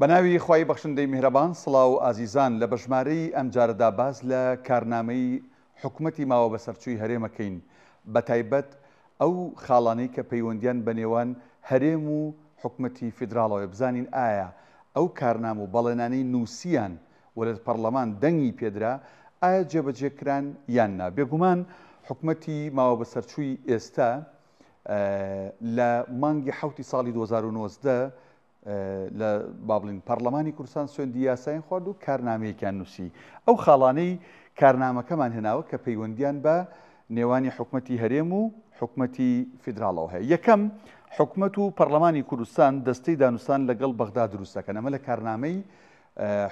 بەناوی خوای بەخشندەی میهرەبان سڵاو ئازیزان لە بەژمارەی ئەم جارەدا باز لە کارنامەی حکوومەتی ماوە بەسەرچووی هەرێمەکەین بە تایبەت ئەو خاڵانەی کە پەیوەندیان بە نێوان هەرێم و حکوومەتی فیدراڵەوە بزانین ئایا ئەو کارنامە و بەڵێنانەی نووسیان وەلە پەرلەمان دەنگی پێدرا ئایا جێبەجێکران یان نا. بێگومان حکوومەتی ماوە بەسەرچووی ئێستا لە مانگی حوتی ساڵی 2019 لە بابلین پەرلەمانی کوردستان سوێندی یاسایین خوارد و کارنامەیەکیان نووسی. ئەو خاڵانەی کارنامەکەمان هێناوە کە پەیوەندیان بە نێوانی حکوومەتی هەرێم و حکوومەتی فیدراڵەوە هەیە. یەکەم، حکوومەت و پەرلەمانی کوردستان دەستەی دانوستان لەگەڵ بەغدا دروست دەکەن. ئەمە لە کارنامەی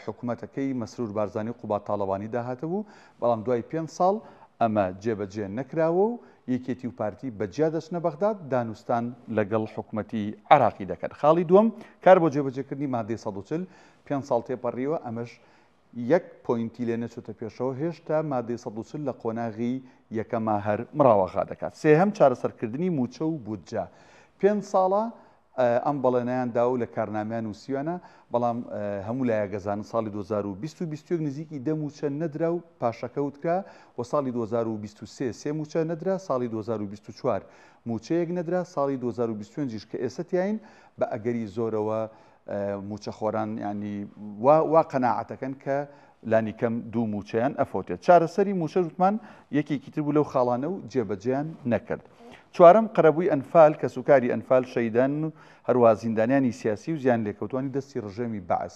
حکوومەتەکەی مەسرور بارزانی و قوبات تاڵەبانی داهاتە بوو، بەڵام دوای 5 ساڵ ئەمە جێبەجێ نەکراوە و یەکێتی و پارتی بەجیا دەچنە بەغداد، دانوستان لەگەڵ حکوومەتی عراقی دەکەن. خاڵی دووەم، کار بۆ جێبەجێکردنی مادەی 140 5 ساڵ تێپەڕیەوە، ئەمەش یەک پۆینتی لێ نەچوتە پێشەوە، هێشتا مادەی 140 لە قۆناغی یەکەما هەر مراوەغا دەکات. سێهەم، چارەسەرکردنی موچە و بودجە. 5 ساڵە ئەم بەڵێنیان دا و لە کارنامیان نووسیوانە، بەڵام هەموو لایەگەزانن ساڵی 2020 نزیکی 10 موچە نەدرا و پاشەکەوتکرا، و ساڵی 2023 3 موچە نەدرا، ساڵی 2024 موچەیەک نەدرا، ساڵی 2025 کە ئێستاین بە ئەگەری زۆرەوە موچەخۆران ینی وا قەناعەتەکەن کە لانی کەم 2 موچەیان ئەفۆتێت. چارەسەری موچە وتمان یەکێکی تر بوو لەو خاڵانە و جێبەجێیان نەکرد. چوارەم، قەرەبووی ئەنفال کە سوکاری ئەنفال شەیدان و هەروە زیندانیانی سیاسی و زیان لێکەوتوانی دەستی ڕژێمی بەعس.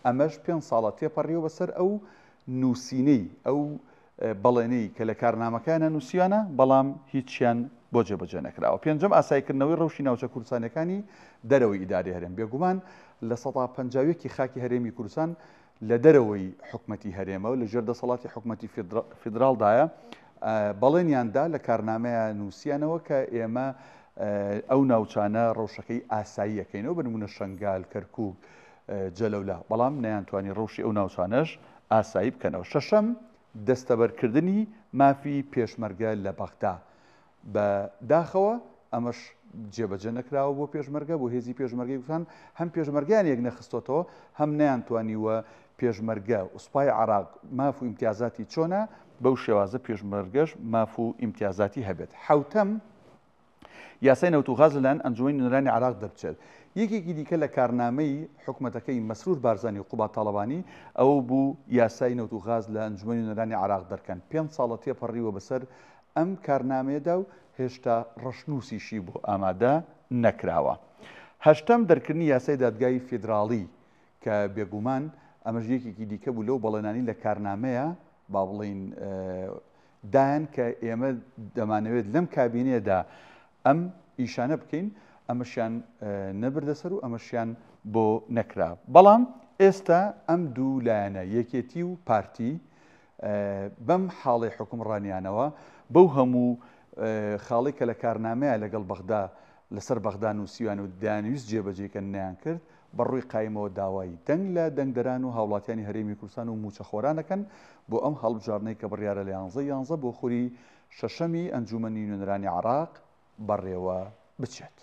ئەمەش 5 ساڵە تێپەڕیەوە بەسەر ئەو نووسینەی ئەو بەڵێنەی کە لە کارنامەکانە نووسیانە، بەڵام هیچیان بۆ جێبەجێ نەکراوە. پێنجەم، ئاساییکردنەوەی ڕەوشی ناوچە کوردستانەکانی دەرەوەی ئیداری هەرێم. بێگومان لە 150 خاکی هەرێمی کوردستان لە دەرەوەی حکوومەتی هەرێمە و لە ژێر دەسەڵاتی حکوومەتی فیدراڵدایە بەڵێنیاندا لە کارنامەیە نووسیانەوە کە ئێمە ئەو ناوچانە ڕەوشەکەی ئاسایی یەکەینەوە، بە نمونە شەنگال، کەرکووک، جەلەولا، بەڵام نەیانتوانی ڕەوشی ئەو ناوچانەش ئاسایی بکەنەوە. شەشەم، دەستەبەرکردنی مافی پێشمەرگە لە بەغدا بەداخەوە، ئەمەش جێبەجێ نەکراوە بۆ پێشمەرگە، بۆ هێزی پێشمەرگەی کوردستان هەم پێشمەرگیان یەک نەخستۆتەوە، هەم نەیانتوانیوە پێشمەرگە وسپای عراق ماف و ئیمتیازاتی چۆنە بەو شێوازە پێشمەرگەش ماف و ئیمتیازاتی هەبێت. حوتەم، یاسای نەوت و غاز لەلایەن ئەنجومەی نوێنەرانی عراق دەربچێت. یەکێکی دیکە لە کارنامەی حکوومەتەکەی مەسرور بارزانی و قوبات تاڵەبانی ئەوە بوو یاسای نەوت و غاز لە ئەنجومەی نوێنەرانی عراق دەرکەن. 5 ساڵە تێپەڕیوە بەسەر ئەم کارنامەیەدا و هێشتا ڕەشنووسیشی بۆ ئامادە نەکراوە. هەشتەم، دەرکردنی یاسای دادگای فیدراڵی کە بێگومان ئەمەش یەکێکی دیکە بوو لەو بەڵێنانی لە کارنامەیە با بڵین دایان کە ئێمە دەمانەوێت لەم کابینێدا ئەم ئیشانە بکەین، ئەمەشیان نەبردەسەر و ئەمەشیان بۆ نەکرا. بەڵام ئێستا ئەم دوو لایەنە یەکێتی و پارتی بەم حاڵی حکومڕانیانەوە بەو هەموو خاڵی کە لە کارنامەیە لەگەڵ بەغدا لەسەر بەغدا نووسیوان و دانویست جێبەجێکە نیان کرد، بەڕووی قایمەوە داوای دەنگ لە دەنگدەران و هاوڵاتیانی هەرێمی کوردستان و موچەخۆرانەکەن بۆ ئەم هەڵبژارنەی کە بڕیارە لە 11 بۆ خوری شەشەمی ئەنجومەنی نوێنەرانی عراق بەڕێوە بچێت.